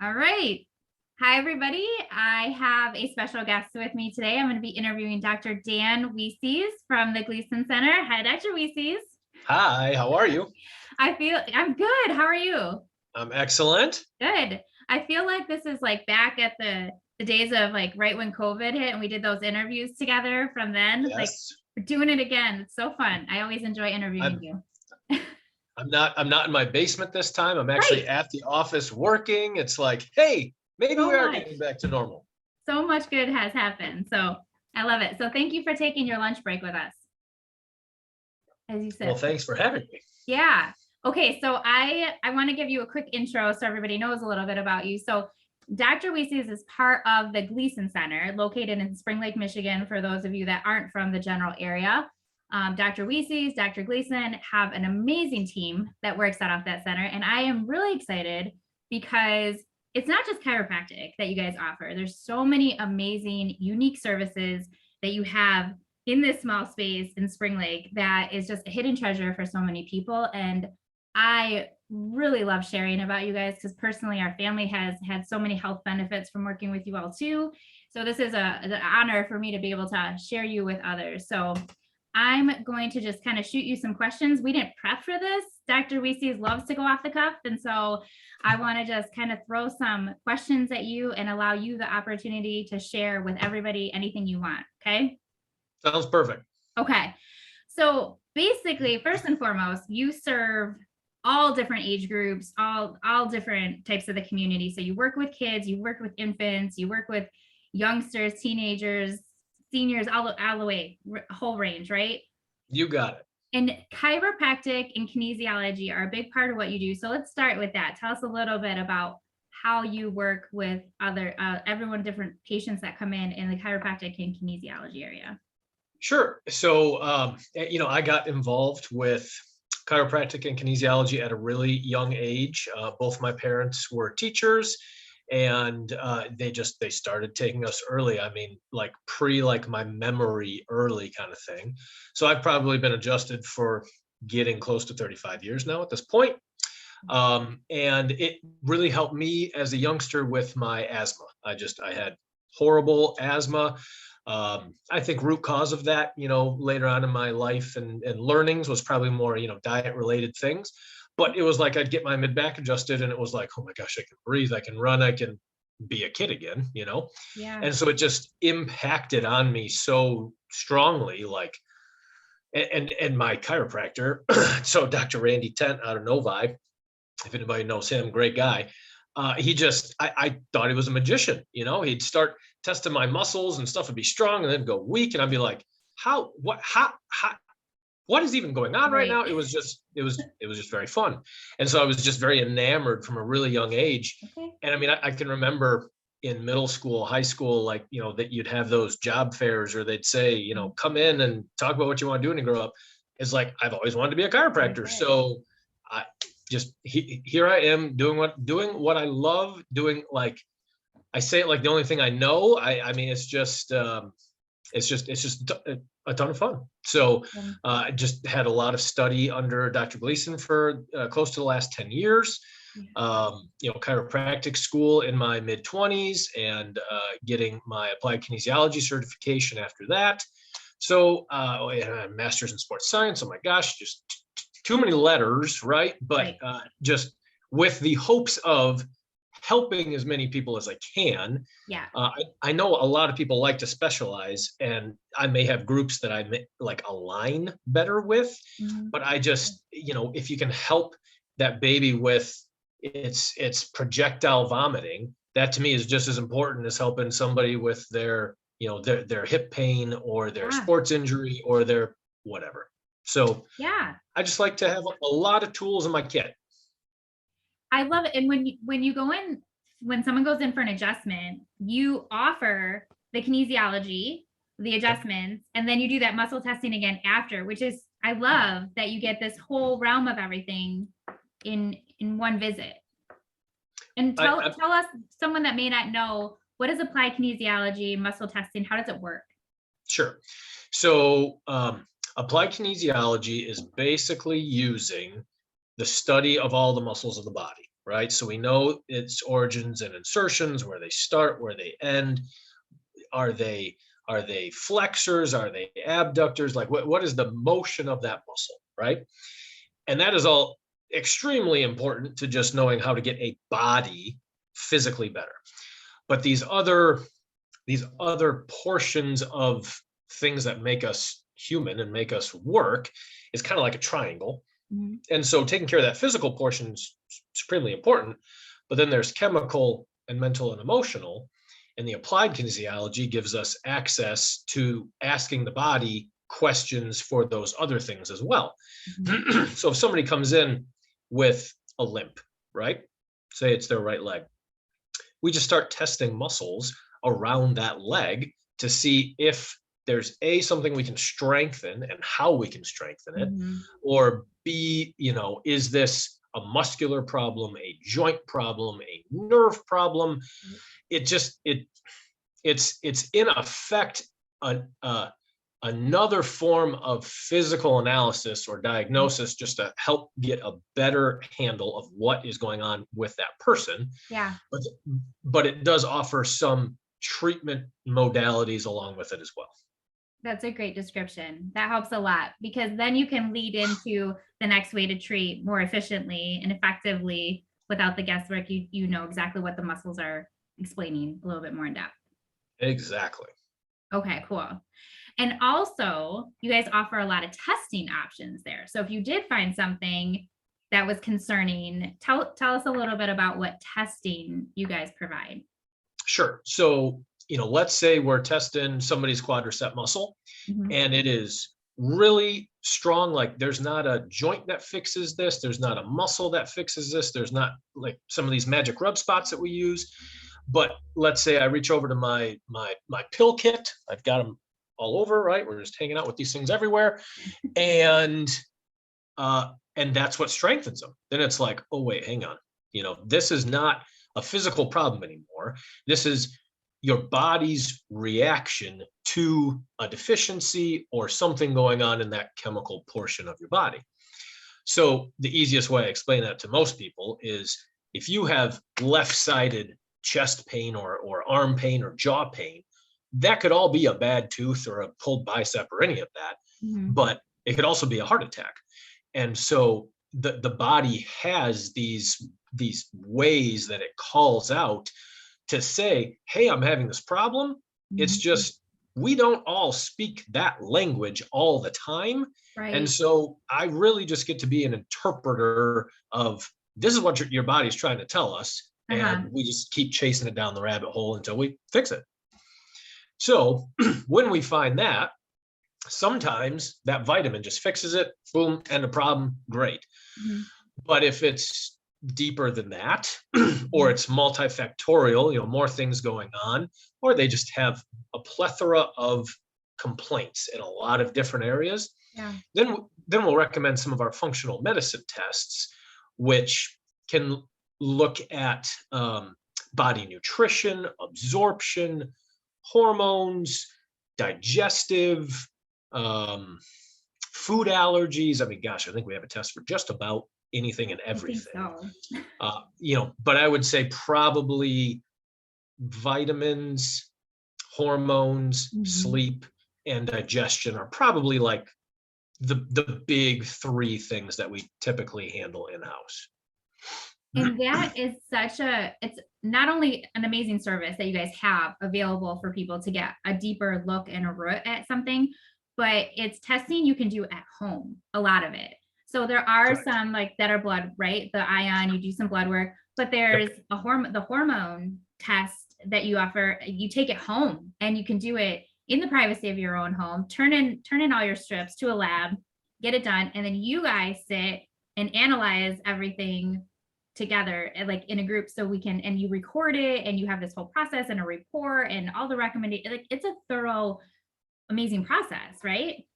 All right. Hi, everybody. I have a special guest with me today. I'm going to be interviewing Dr. Dan Weessies from the Gleason Center. Hi, Dr. Weessies. Hi, how are you? I'm good. How are you? I'm excellent. Good. I feel like this is like back at the days of like right when COVID hit and we did those interviews together from then. Like Yes. we're doing it again. It's so fun. I always enjoy interviewing I'm you. I'm not in my basement this time. I'm actually Right. at the office working. It's like, hey, maybe So we are much. getting back to normal. So much good has happened. So I love it. So thank you for taking your lunch break with us. As you Well, said. thanks for having me. Yeah. Okay. So I want to give you a quick intro so everybody knows a little bit about you. So Dr. Weessies is part of the Gleason Center located in Spring Lake, Michigan, for those of you that aren't from the general area. Dr. Weessies, Dr. Gleason have an amazing team that works out of that center. And I am really excited because it's not just chiropractic that you guys offer. There's so many amazing, unique services that you have in this small space in Spring Lake that is just a hidden treasure for so many people. And I really love sharing about you guys because personally, our family has had so many health benefits from working with you all too. So this is an honor for me to be able to share you with others. So I'm going to just kind of shoot you some questions. We didn't prep for this. Dr. Weessies loves to go off the cuff. And so I want to just kind of throw some questions at you and allow you the opportunity to share with everybody anything you want. Okay. Sounds perfect. Okay. So basically, first and foremost, you serve all different age groups, all different types of the community. So you work with kids, you work with infants, you work with youngsters, teenagers, seniors, all the way, whole range, right? You got it. And chiropractic and kinesiology are a big part of what you do. So let's start with that. Tell us a little bit about how you work with other different patients that come in the chiropractic and kinesiology area. Sure. So, I got involved with chiropractic and kinesiology at a really young age. Both my parents were teachers, and they started taking us early. I mean, like my memory early kind of thing. So I've probably been adjusted for getting close to 35 years now at this point. And it really helped me as a youngster with my asthma. I had horrible asthma. I think root cause of that, later on in my life and learnings was probably more, diet related things. But it was like I'd get my mid back adjusted and it was like, oh my gosh, I can breathe, I can run, I can be a kid again, Yeah. And so it just impacted on me so strongly, like, and my chiropractor, so Dr. Randy Tent out of Novi, if anybody knows him, great guy. I thought he was a magician. He'd start testing my muscles and stuff would be strong and then go weak. And I'd be like, what is even going on right now? It was just very fun. And so I was just very enamored from a really young age. Okay. And I mean, I can remember in middle school, high school, like, that you'd have those job fairs or they'd say, come in and talk about what you want to do when you grow up. It's like, I've always wanted to be a chiropractor. So I just, here I am doing what I love doing. Like I say it like the only thing I know. I mean, it's just a ton of fun. So I just had a lot of study under Dr. Gleason for close to the last 10 years. Chiropractic school in my mid 20s and getting my applied kinesiology certification after that. So master's in sports science. Oh my gosh, just too many letters, right? But just with the hopes of helping as many people as I can. Yeah. I know a lot of people like to specialize, and I may have groups that I may like align better with, but I just, if you can help that baby with its projectile vomiting, that to me is just as important as helping somebody with their hip pain or their sports injury or their whatever. So I just like to have a lot of tools in my kit. I love it. And when someone goes in for an adjustment, you offer the kinesiology, the adjustments, and then you do that muscle testing again after, which is, I love that you get this whole realm of everything in one visit. And tell us, someone that may not know, what is applied kinesiology, muscle testing? How does it work? Sure. So applied kinesiology is basically using the study of all the muscles of the body. right? So we know its origins and insertions, where they start, where they end. Are they flexors? Are they abductors? Like what is the motion of that muscle, right? And that is all extremely important to just knowing how to get a body physically better. But these other portions of things that make us human and make us work is kind of like a triangle. Mm-hmm. And so taking care of that physical portion is supremely important. But then there's chemical and mental and emotional. And the applied kinesiology gives us access to asking the body questions for those other things as well. Mm-hmm. So if somebody comes in with a limp, right? Say it's their right leg. We just start testing muscles around that leg to see if there's something we can strengthen and how we can strengthen it, mm-hmm. or B, is this a muscular problem, a joint problem, a nerve problem? Mm-hmm. It's in effect another form of physical analysis or diagnosis, just to help get a better handle of what is going on with that person. Yeah. But it does offer some treatment modalities along with it as well. That's a great description. That helps a lot, because then you can lead into the next way to treat more efficiently and effectively without the guesswork. You know exactly what the muscles are explaining a little bit more in depth. Exactly. Okay, cool. And also, you guys offer a lot of testing options there. So if you did find something that was concerning, tell us a little bit about what testing you guys provide. Sure. So, let's say we're testing somebody's quadricep muscle, mm-hmm. and it is really strong. Like there's not a joint that fixes this. There's not a muscle that fixes this. There's not like some of these magic rub spots that we use. But let's say I reach over to my pill kit. I've got them all over, right? We're just hanging out with these things everywhere. And that's what strengthens them. Then it's like, oh, wait, hang on. This is not a physical problem anymore. This is your body's reaction to a deficiency or something going on in that chemical portion of your body. So the easiest way I explain that to most people is if you have left-sided chest pain or arm pain or jaw pain, that could all be a bad tooth or a pulled bicep or any of that, mm-hmm. but it could also be a heart attack. And so the body has these ways that it calls out to say, hey, I'm having this problem. Mm-hmm. It's just, we don't all speak that language all the time. Right. And so I really just get to be an interpreter of this is what your body's trying to tell us. Uh-huh. And we just keep chasing it down the rabbit hole until we fix it. So when we find that, sometimes that vitamin just fixes it, boom, end of problem, great. Mm-hmm. But if it's deeper than that, or it's multifactorial, more things going on, or they just have a plethora of complaints in a lot of different areas, yeah. then we'll recommend some of our functional medicine tests, which can look at body nutrition, absorption, hormones, digestive, food allergies. I mean, gosh, I think we have a test for just about anything and everything. So. But I would say probably vitamins, hormones, mm-hmm. sleep, and digestion are probably like the big three things that we typically handle in-house. And that is it's not only an amazing service that you guys have available for people to get a deeper look and a root at something, but it's testing you can do at home, a lot of it. So there are Correct. Some like that are blood, right? The ion, you do some blood work, but there's the hormone test that you offer. You take it home and you can do it in the privacy of your own home, turn in all your strips to a lab, get it done. And then you guys sit and analyze everything together, like in a group, so we can, and you record it and you have this whole process and a report and all the recommendations. Like it's a thorough, amazing process, right?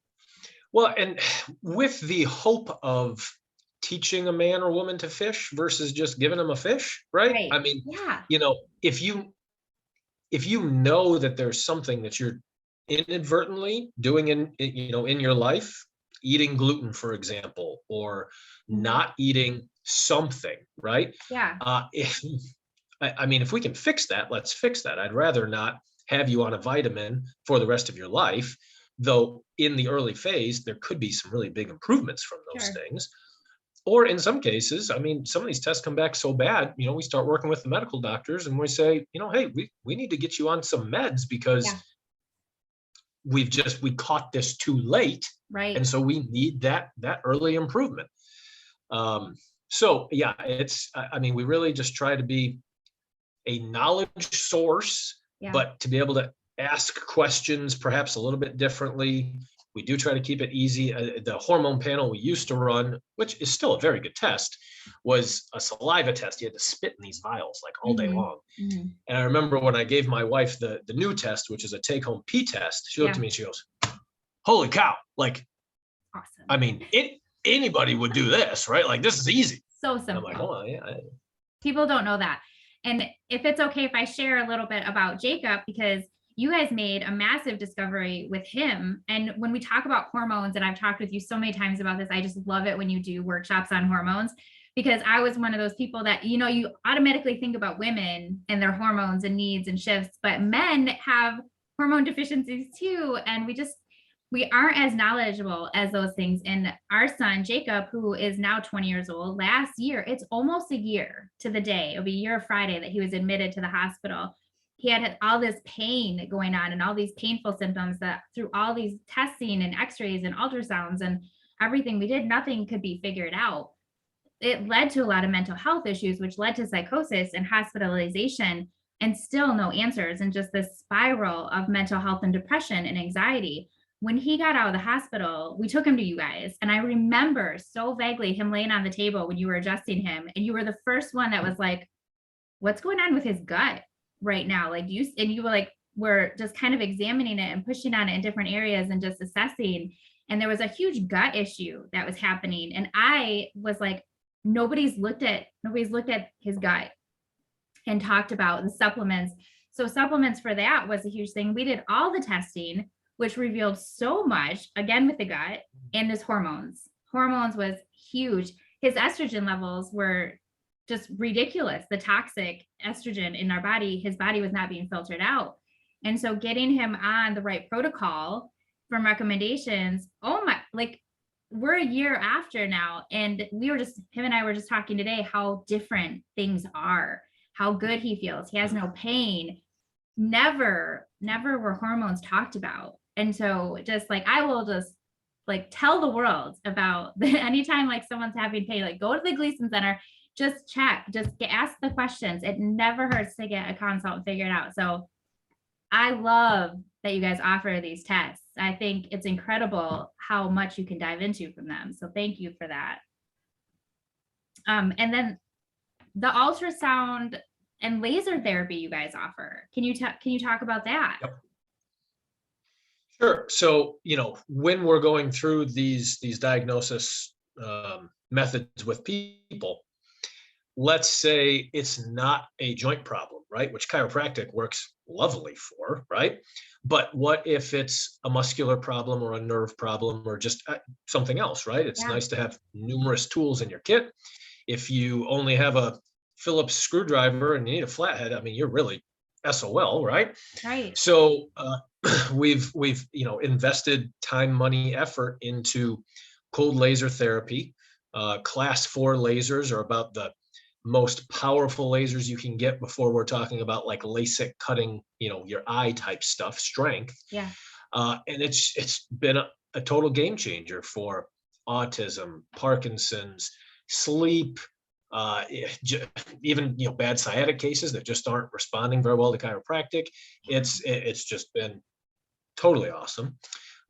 Well, and with the hope of teaching a man or woman to fish versus just giving them a fish, right? I mean, yeah. If you know that there's something that you're inadvertently doing in your life, eating gluten, for example, or not eating something, right? Yeah. If I mean, if we can fix that, let's fix that. I'd rather not have you on a vitamin for the rest of your life, though in the early phase, there could be some really big improvements from those Sure. things. Or in some cases, I mean, some of these tests come back so bad, we start working with the medical doctors and we say, hey, we need to get you on some meds because Yeah. we caught this too late. And Right. so we need that early improvement. So yeah, I mean, we really just try to be a knowledge source, Yeah. but to be able to ask questions perhaps a little bit differently. We do try to keep it easy. The hormone panel we used to run, which is still a very good test, was a saliva test. You had to spit in these vials like all day Hmm. long. Hmm. And I remember when I gave my wife the new test, which is a take-home P test, she looked Yeah. at me and she goes, "Holy cow! Like, I Awesome. mean, anybody would do this, right? Like, this is easy." So And I'm like, simple. "Oh yeah, People don't know that. And if it's okay if I share a little bit about Jacob, because you guys made a massive discovery with him. And when we talk about hormones, and I've talked with you so many times about this, I just love it when you do workshops on hormones, because I was one of those people that, you automatically think about women and their hormones and needs and shifts, but men have hormone deficiencies too. And we aren't as knowledgeable as those things. And our son, Jacob, who is now 20 years old, last year, it's almost a year to the day. It'll be a year Friday that he was admitted to the hospital. He had all this pain going on and all these painful symptoms that through all these testing and x-rays and ultrasounds and everything we did, nothing could be figured out. It led to a lot of mental health issues, which led to psychosis and hospitalization, and still no answers, and just this spiral of mental health and depression and anxiety. When he got out of the hospital, we took him to you guys. And I remember so vaguely him laying on the table when you were adjusting him. And you were the first one that was like, what's going on with his gut right now? You were like, we're just kind of examining it and pushing on it in different areas and just assessing. And there was a huge gut issue that was happening. And I was like, nobody's looked at his gut and talked about the supplements. So supplements for that was a huge thing. We did all the testing, which revealed so much, again with the gut, and his hormones. Hormones was huge. His estrogen levels were just ridiculous. The toxic estrogen in our body, his body was not being filtered out. And so getting him on the right protocol from recommendations, oh my, like, we're a year after now. And him and I were just talking today how different things are, how good he feels. He has no pain. Never were hormones talked about. And so just like, I will just like tell the world about anytime like someone's having pain, like go to the Gleason Center, just check, ask the questions. It never hurts to get a consult and figure it out. So I love that you guys offer these tests. I think it's incredible how much you can dive into from them. So thank you for that. And then the ultrasound and laser therapy you guys offer. Can you talk about that? Yep. Sure. So, when we're going through these diagnosis methods with people, let's say it's not a joint problem, right? Which chiropractic works lovely for, right? But what if it's a muscular problem or a nerve problem or just something else, right? It's Yeah. nice to have numerous tools in your kit. If you only have a Phillips screwdriver and you need a flathead, I mean, you're really SOL, right? Right. So we've invested time, money, effort into cold laser therapy. Class 4 lasers are about the most powerful lasers you can get before we're talking about like LASIK cutting, your eye type stuff, strength. Yeah. And it's been a total game changer for autism, Parkinson's, sleep, even bad sciatic cases that just aren't responding very well to chiropractic. It's just been totally awesome.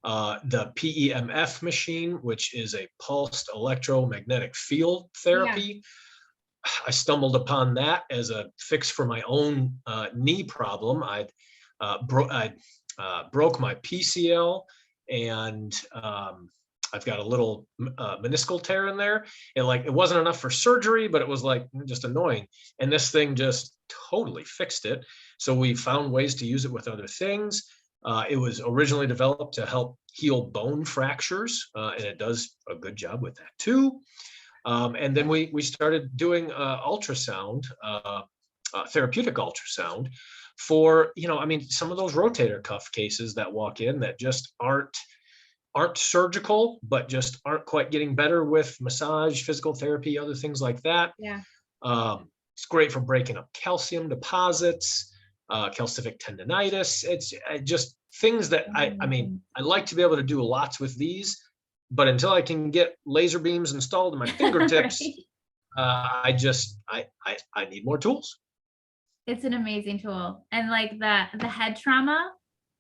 The PEMF machine, which is a pulsed electromagnetic field therapy. I stumbled upon that as a fix for my own knee problem. I broke my PCL, and I've got a little meniscal tear in there. It wasn't enough for surgery, but it was like just annoying. And this thing just totally fixed it. So we found ways to use it with other things. It was originally developed to help heal bone fractures, and it does a good job with that too. And then we started doing ultrasound, therapeutic ultrasound for, some of those rotator cuff cases that walk in that just aren't surgical, but just aren't quite getting better with massage, physical therapy, other things like that. Yeah. It's great for breaking up calcium deposits, calcific tendonitis. It's just things that I like to be able to do lots with these, but until I can get laser beams installed in my fingertips, I need more tools. It's an amazing tool. And like the head trauma,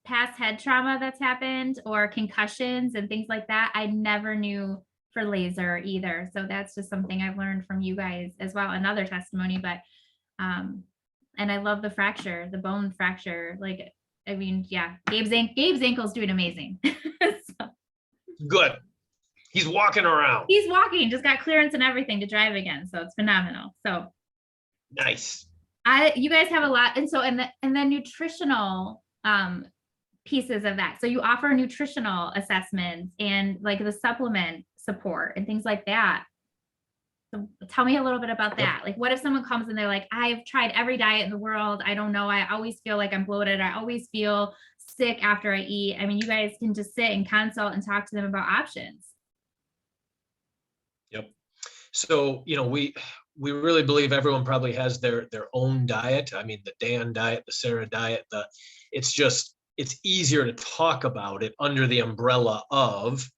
past head trauma that's happened, or concussions and things like that, I never knew for laser either. So that's just something I've learned from you guys as well. Another testimony, but and I love the bone fracture. Like, I mean, yeah, Gabe's ankle's doing amazing. So, good. He's walking around. He's walking, just got clearance and everything to drive again. So it's phenomenal. So nice. You guys have a lot. And so, and then nutritional pieces of that. So you offer nutritional assessments and like the supplement support and things like that. So tell me a little bit about that. Like, what if someone comes and they're like, I've tried every diet in the world. I don't know. I always feel like I'm bloated. I always feel sick after I eat. I mean, you guys can just sit and consult and talk to them about options. Yep. So, we really believe everyone probably has their own diet. I mean, the Dan diet, the Sarah diet, it's easier to talk about it under the umbrella of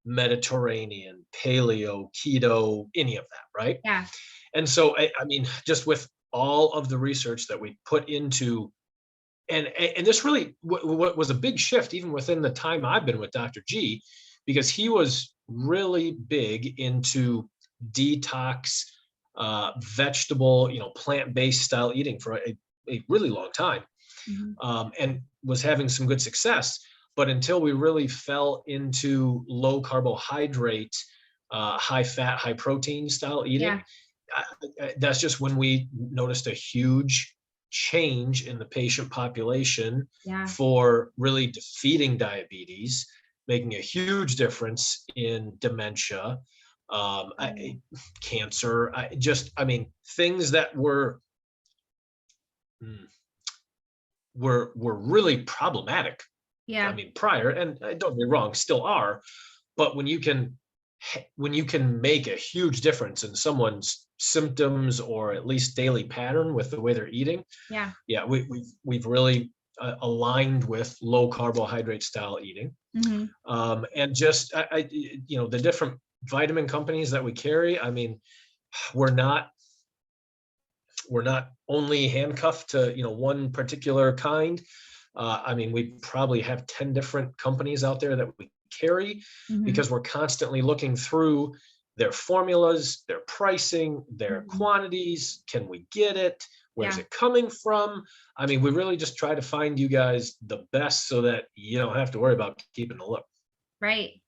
Mediterranean, paleo, keto, any of that, right? Yeah. And so, I mean, just with all of the research that we put into, and this really what was a big shift even within the time I've been with Dr. G, because he was really big into detox, vegetable, plant-based style eating for a really long time, and was having some good success. But until we really fell into low carbohydrate, high fat, high protein style eating, that's just when we noticed a huge change in the patient population for really defeating diabetes, making a huge difference in dementia, cancer, things that were really problematic. Yeah. I mean, prior, and don't get me wrong, still are, but when you can make a huge difference in someone's symptoms or at least daily pattern with the way they're eating, we've really aligned with low carbohydrate style eating, and just the different vitamin companies that we carry. I mean, we're not only handcuffed to one particular kind. I mean, we probably have 10 different companies out there that we carry, because we're constantly looking through their formulas, their pricing, their quantities. Can we get it? Where's it coming from? I mean, we really just try to find you guys the best so that you don't have to worry about keeping the look. Right.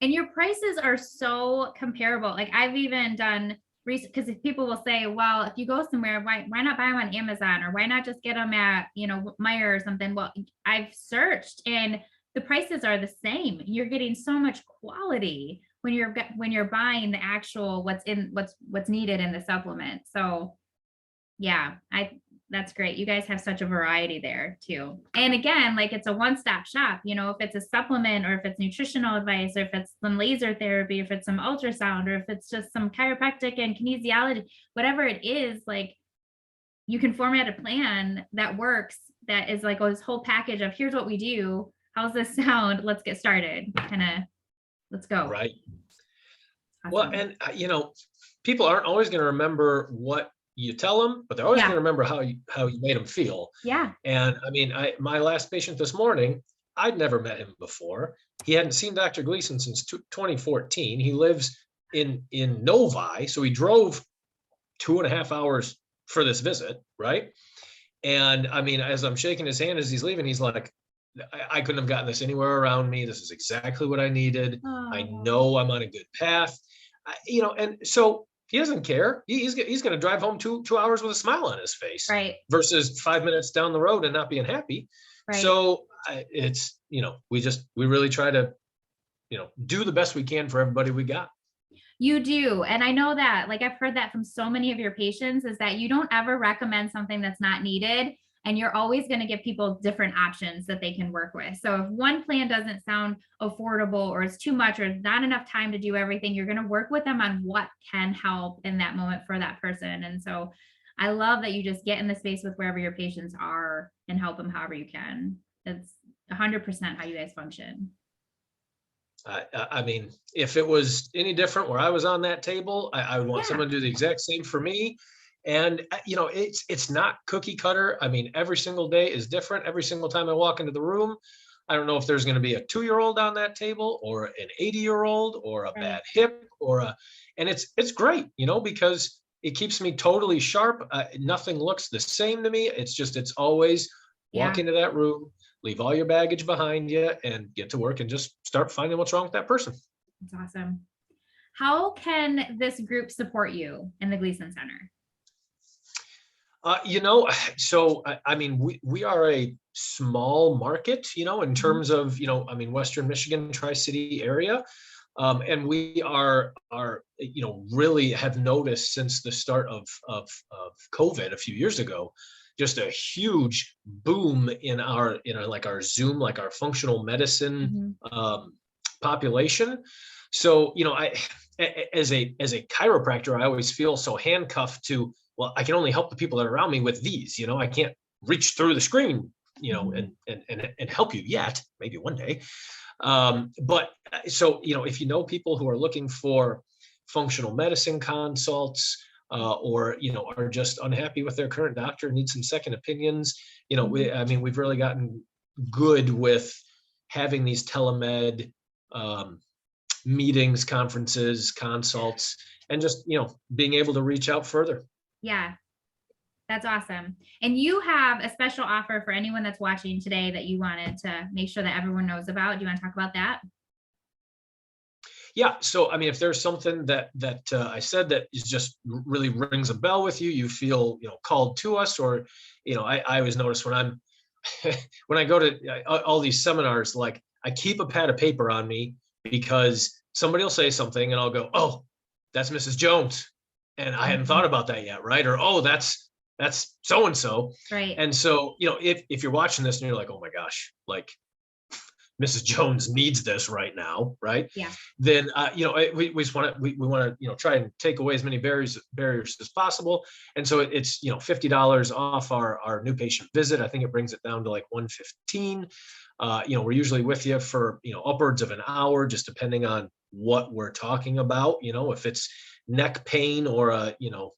And your prices are so comparable. Like, I've even done research, because if people will say, well, if you go somewhere, why not buy them on Amazon, or why not just get them at, Meijer or something? Well, I've searched and the prices are the same. You're getting so much quality when you're buying the actual what's needed in the supplement. So yeah, that's great. You guys have such a variety there too. And again, like, it's a one-stop shop, if it's a supplement, or if it's nutritional advice, or if it's some laser therapy, if it's some ultrasound, or if it's just some chiropractic and kinesiology, whatever it is, like, you can format a plan that works, that is like this whole package of, here's what we do. How's this sound? Let's get started. Let's go. Right. Awesome. Well, and people aren't always going to remember what you tell them, but they're always going to remember how you made them feel. Yeah. And I mean, my last patient this morning, I'd never met him before. He hadn't seen Dr. Gleason since 2014. He lives in Novi, so he drove 2.5 hours for this visit, right? And I mean, as I'm shaking his hand as he's leaving, he's like, I couldn't have gotten this anywhere around me. This is exactly what I needed. I know I'm on a good path. And so he doesn't care. He's going to drive home 2 hours with a smile on his face, right? Versus 5 minutes down the road and not being happy. Right. So it's, we really try to, do the best we can for everybody we got. You do. And I know that, like, I've heard that from so many of your patients, is that you don't ever recommend something that's not needed. And you're always going to give people different options that they can work with. So if one plan doesn't sound affordable, or it's too much, or not enough time to do everything, you're going to work with them on what can help in that moment for that person. And so I love that you just get in the space with wherever your patients are and help them however you can. It's 100% how you guys function. I mean, if it was any different where I was on that table, I would want Yeah. someone to do the exact same for me. And you know, it's not cookie cutter. I mean, every single day is different. Every single time I walk into the room, I don't know if there's going to be a 2-year-old on that table, or an 80-year-old, or a Right. bad hip, or a, and it's great, you know, because it keeps me totally sharp. Nothing looks the same to me. It's always walk Yeah. into that room, leave all your baggage behind you, and get to work and just start finding what's wrong with that person. That's awesome. How can this group support you in the Gleason Center? You know, so I mean, we are a small market, you know, in terms of, you know, I mean, Western Michigan, Tri-City area. And we are, you know, really have noticed since the start of COVID a few years ago, just a huge boom in our, like our Zoom, like our functional medicine population. So, you know, as a chiropractor, I always feel so handcuffed to, well, I can only help the people that are around me with these, you know, I can't reach through the screen, you know, and help you yet, maybe one day. But so, you know, if you know people who are looking for functional medicine consults, or, you know, are just unhappy with their current doctor, need some second opinions, you know, I mean, we've really gotten good with having these telemed meetings, conferences, consults, and just, you know, being able to reach out further. Yeah, that's awesome. And you have a special offer for anyone that's watching today that you wanted to make sure that everyone knows about. Do you want to talk about that? Yeah. So, I mean, if there's something that I said that is just really rings a bell with you, you feel, you know, called to us, or, you know, I always notice when I'm when I go to all these seminars, like I keep a pad of paper on me, because somebody will say something and I'll go, oh, that's Mrs. Jones, and I hadn't thought about that yet, right? Or, oh, that's so and so. Right. And so, you know, if you're watching this and you're like, oh my gosh, like Mrs. Jones needs this right now, right? Yeah. Then you know, we just want to we want to, you know, try and take away as many barriers as possible. And so it's, you know, $50 off our new patient visit. I think it brings it down to like $115. You know, we're usually with you for, you know, upwards of an hour, just depending on what we're talking about. You know, if it's neck pain or a, you know,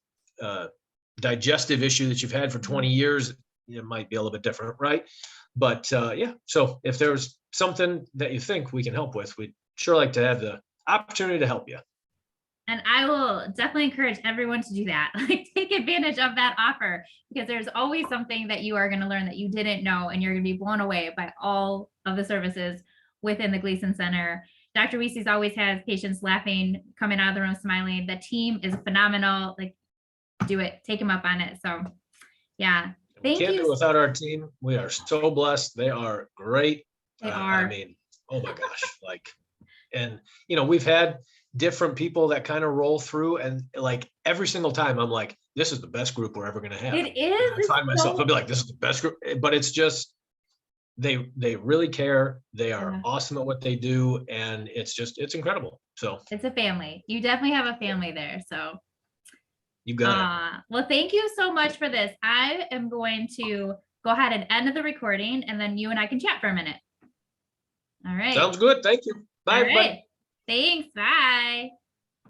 digestive issue that you've had for 20 years, it might be a little bit different, right? But yeah, so if there's something that you think we can help with, we'd sure like to have the opportunity to help you. And I will definitely encourage everyone to do that. Like, take advantage of that offer, because there's always something that you are going to learn that you didn't know, and you're going to be blown away by all of the services within the Gleason Center. Dr. Weessies always has patients laughing, coming out of the room smiling. The team is phenomenal. Like, do it, take them up on it. So yeah, We thank can't do it you. without our team. We are so blessed. They are great. They I are. mean, oh my gosh, like, and you know, we've had different people that kind of roll through, and like every single time I'm like, this is the best group we're ever going to have. It is. And I find myself, So, I'll be like, this is the best group, but it's just, they really care. They are yeah, awesome at what they do, and it's incredible. So it's a family. You definitely have a family there. So you got it. well, thank you so much for this. I am going to go ahead and end the recording, and then you and I can chat for a minute. All right. Sounds good. Thank you. Bye, All everybody. right. Thanks. Bye.